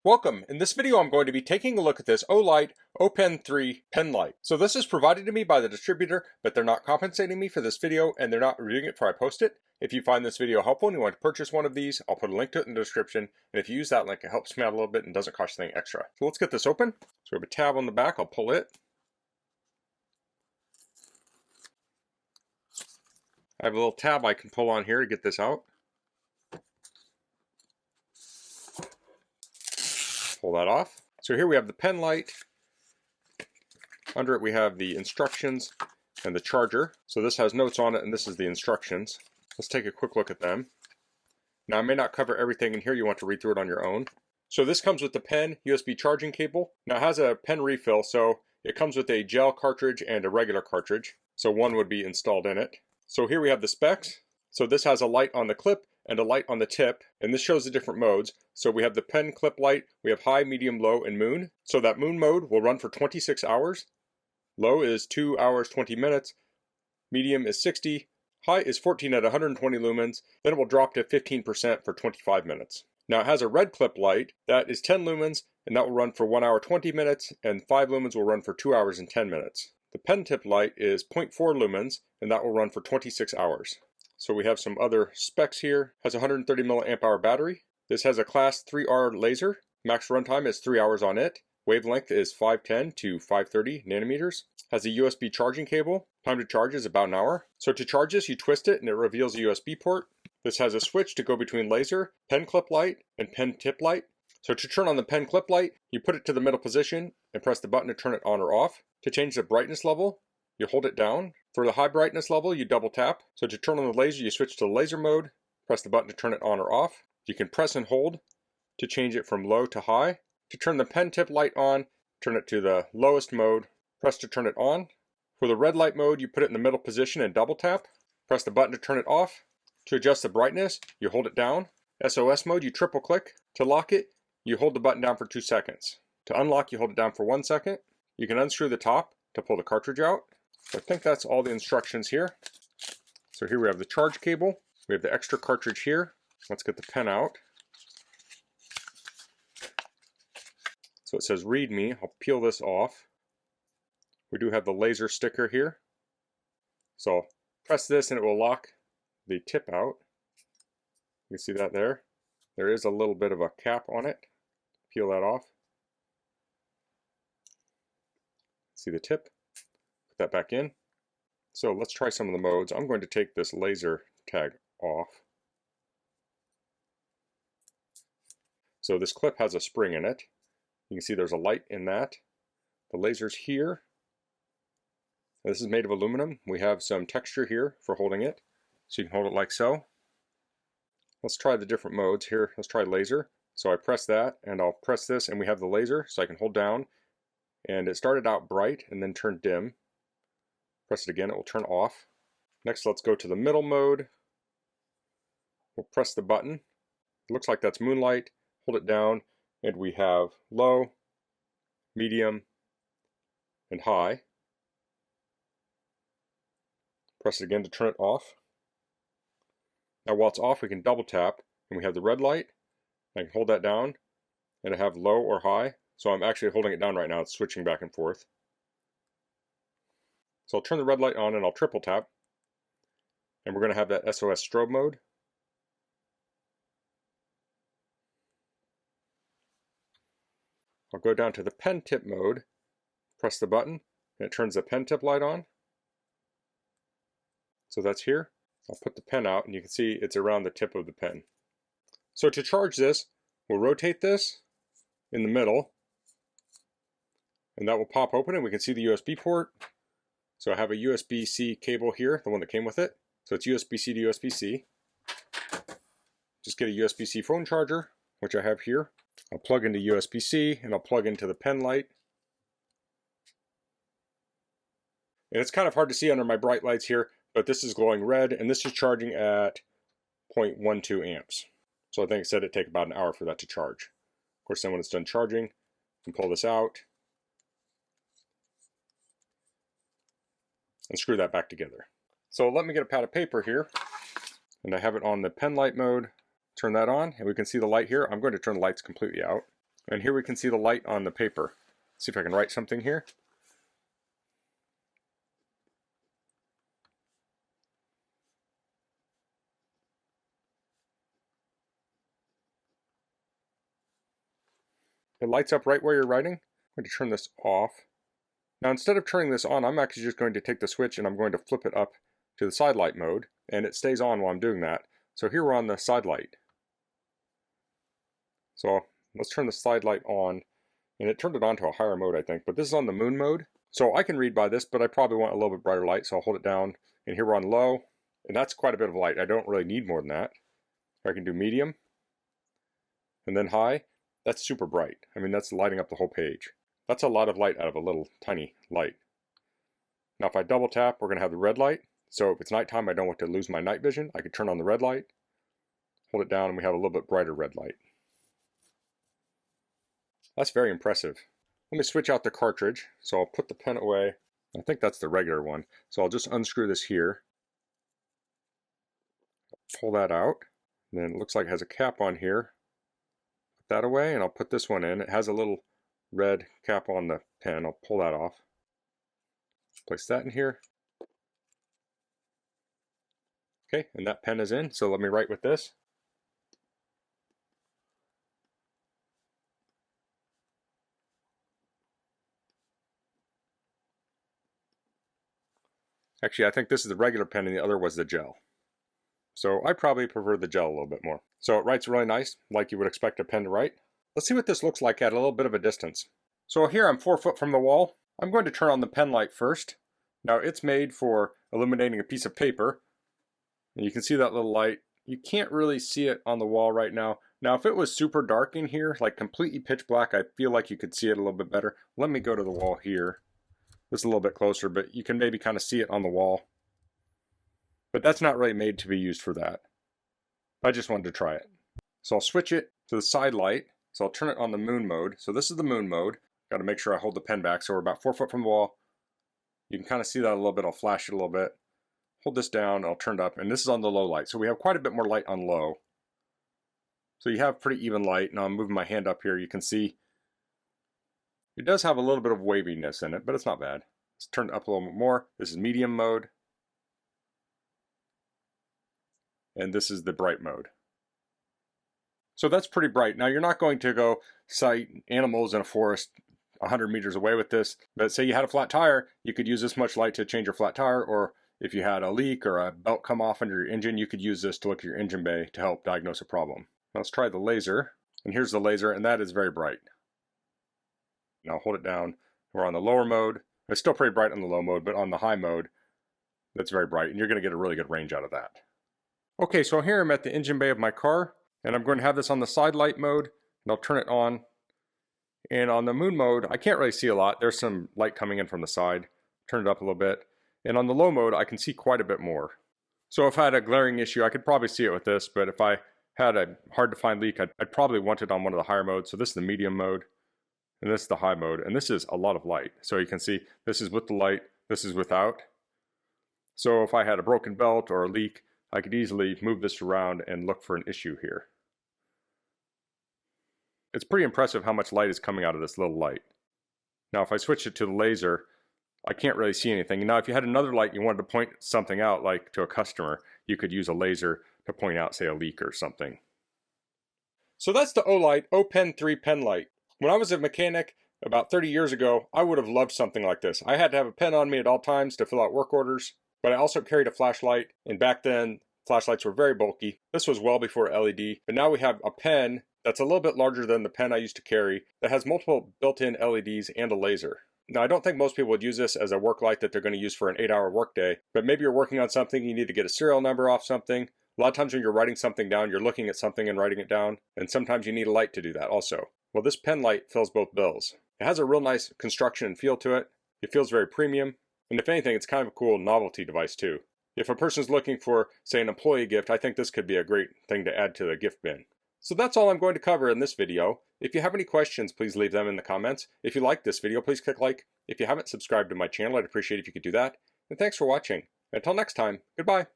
Welcome. In this video I'm going to be taking a look at this Olight O-Pen 3 pen light. So this is provided to me by the distributor, but they're not compensating me for this video and they're not reviewing it before I post it. If you find this video helpful and you want to purchase one of these, I'll put a link to it in the description, and if you use that link it helps me out a little bit and doesn't cost you anything extra. So let's get this open. So we have a tab on the back, I'll pull it. I have a little tab I can pull on here to get this out. Pull that off. So here we have the pen light. Under it we have the instructions and the charger. So this has notes on it and this is the instructions. Let's take a quick look at them. Now I may not cover everything in here, you want to read through it on your own. So this comes with the pen USB charging cable. Now it has a pen refill, so it comes with a gel cartridge and a regular cartridge. So one would be installed in it. So here we have the specs. So this has a light on the clip and a light on the tip, and this shows the different modes. So we have the pen clip light, we have high, medium, low, and moon. So that moon mode will run for 26 hours. Low is 2 hours 20 minutes, medium is 60, high is 14 at 120 lumens, then it will drop to 15% for 25 minutes. Now it has a red clip light, that is 10 lumens, and that will run for 1 hour 20 minutes, and 5 lumens will run for 2 hours and 10 minutes. The pen tip light is 0.4 lumens, and that will run for 26 hours. So we have some other specs here. Has a 130 milliamp hour battery. This has a class 3R laser. Max runtime is 3 hours on it. Wavelength is 510 to 530 nanometers. Has a USB charging cable. Time to charge is about an hour. So to charge this, you twist it and it reveals a USB port. This has a switch to go between laser, pen clip light, and pen tip light. So to turn on the pen clip light, you put it to the middle position and press the button to turn it on or off. To change the brightness level, you hold it down. For the high brightness level, you double tap. So to turn on the laser, you switch to laser mode, press the button to turn it on or off. You can press and hold to change it from low to high. To turn the pen tip light on, turn it to the lowest mode, press to turn it on. For the red light mode, you put it in the middle position and double tap. Press the button to turn it off. To adjust the brightness, you hold it down. SOS mode, you triple click. To lock it, you hold the button down for 2 seconds. To unlock, you hold it down for 1 second. You can unscrew the top to pull the cartridge out. So I think that's all the instructions here. So here we have the charge cable. We have the extra cartridge here. Let's get the pen out. So it says read me. I'll peel this off. We do have the laser sticker here. So press this and it will lock the tip out. You can see that there. There is a little bit of a cap on it. Peel that off. See the tip. Put that back in. So let's try some of the modes. I'm going to take this laser tag off. So this clip has a spring in it. You can see there's a light in that. The laser's here. This is made of aluminum. We have some texture here for holding it. So you can hold it like so. Let's try the different modes here. Let's try laser. So I press that and I'll press this and we have the laser, so I can hold down. And it started out bright and then turned dim. Press it again, it will turn off. Next, let's go to the middle mode. We'll press the button. It looks like that's moonlight. Hold it down and we have low, medium, and high. Press it again to turn it off. Now while it's off, we can double tap and we have the red light. I can hold that down and I have low or high. So I'm actually holding it down right now. It's switching back and forth. So I'll turn the red light on and I'll triple tap. And we're going to have that SOS strobe mode. I'll go down to the pen tip mode, press the button, and it turns the pen tip light on. So that's here. I'll put the pen out and you can see it's around the tip of the pen. So to charge this, we'll rotate this in the middle. And that will pop open and we can see the USB port. So I have a USB-C cable here, the one that came with it. So it's USB-C to USB-C. Just get a USB-C phone charger, which I have here. I'll plug into USB-C and I'll plug into the pen light. And it's kind of hard to see under my bright lights here, but this is glowing red and this is charging at 0.12 amps. So I think it said it'd take about an hour for that to charge. Of course, then when it's done charging, you can pull this out and screw that back together. So let me get a pad of paper here, and I have it on the pen light mode. Turn that on, and we can see the light here. I'm going to turn the lights completely out. And here we can see the light on the paper. Let's see if I can write something here. It lights up right where you're writing. I'm going to turn this off. Now instead of turning this on, I'm actually just going to take the switch and I'm going to flip it up to the side light mode, and it stays on while I'm doing that. So here we're on the side light. So let's turn the side light on, and it turned it on to a higher mode, I think, but this is on the moon mode. So I can read by this, but I probably want a little bit brighter light, so I'll hold it down, and here we're on low, and that's quite a bit of light. I don't really need more than that. I can do medium, and then high. That's super bright. I mean, that's lighting up the whole page. That's a lot of light out of a little tiny light. Now if I double tap, we're going to have the red light. So if it's nighttime, I don't want to lose my night vision. I could turn on the red light, hold it down, and we have a little bit brighter red light. That's very impressive. Let me switch out the cartridge. So I'll put the pen away. I think that's the regular one. So I'll just unscrew this here. Pull that out. And then it looks like it has a cap on here. Put that away, and I'll put this one in. It has a little red cap on the pen. I'll pull that off. Place that in here. Okay, and that pen is in, so let me write with this. Actually, I think this is the regular pen and the other was the gel. So I probably prefer the gel a little bit more. So it writes really nice, like you would expect a pen to write. Let's see what this looks like at a little bit of a distance. So here I'm 4 foot from the wall. I'm going to turn on the pen light first. Now it's made for illuminating a piece of paper. And you can see that little light. You can't really see it on the wall right now. Now if it was super dark in here, like completely pitch black, I feel like you could see it a little bit better. Let me go to the wall here. This is a little bit closer, but you can maybe kind of see it on the wall. But that's not really made to be used for that. I just wanted to try it. So I'll switch it to the side light. So I'll turn it on the moon mode. So this is the moon mode. Got to make sure I hold the pen back. So we're about 4 foot from the wall. You can kind of see that a little bit. I'll flash it a little bit. Hold this down. I'll turn it up. And this is on the low light. So we have quite a bit more light on low. So you have pretty even light. Now I'm moving my hand up here. You can see it does have a little bit of waviness in it, but it's not bad. Let's turn it up a little bit more. This is medium mode. And this is the bright mode. So that's pretty bright. Now you're not going to go sight animals in a forest 100 meters away with this, but say you had a flat tire, you could use this much light to change your flat tire, or if you had a leak or a belt come off under your engine, you could use this to look at your engine bay to help diagnose a problem. Now let's try the laser, and here's the laser, and that is very bright. Now hold it down. We're on the lower mode. It's still pretty bright on the low mode, but on the high mode, that's very bright, and you're going to get a really good range out of that. Okay, so here I'm at the engine bay of my car, and I'm going to have this on the side light mode, and I'll turn it on. And on the moon mode, I can't really see a lot. There's some light coming in from the side. Turn it up a little bit. And on the low mode, I can see quite a bit more. So if I had a glaring issue, I could probably see it with this, but if I had a hard to find leak, I'd probably want it on one of the higher modes. So this is the medium mode, and this is the high mode, and this is a lot of light. So you can see this is with the light, this is without. So if I had a broken belt or a leak, I could easily move this around and look for an issue here. It's pretty impressive how much light is coming out of this little light. Now if I switch it to the laser, I can't really see anything. Now if you had another light you wanted to point something out, like to a customer, you could use a laser to point out, say, a leak or something. So that's the Olight O-Pen 3 pen light. When I was a mechanic about 30 years ago, I would have loved something like this. I had to have a pen on me at all times to fill out work orders, but I also carried a flashlight, and back then flashlights were very bulky. This was well before LED, but now we have a pen that's a little bit larger than the pen I used to carry that has multiple built-in LEDs and a laser. Now I don't think most people would use this as a work light that they're going to use for an 8-hour workday, but maybe you're working on something, you need to get a serial number off something. A lot of times when you're writing something down, you're looking at something and writing it down, and sometimes you need a light to do that also. Well, this pen light fills both bills. It has a real nice construction and feel to it. It feels very premium, and if anything, it's kind of a cool novelty device too. If a person's looking for, say, an employee gift, I think this could be a great thing to add to the gift bin. So that's all I'm going to cover in this video. If you have any questions, please leave them in the comments. If you like this video, please click like. If you haven't subscribed to my channel, I'd appreciate it if you could do that. And thanks for watching. Until next time, goodbye.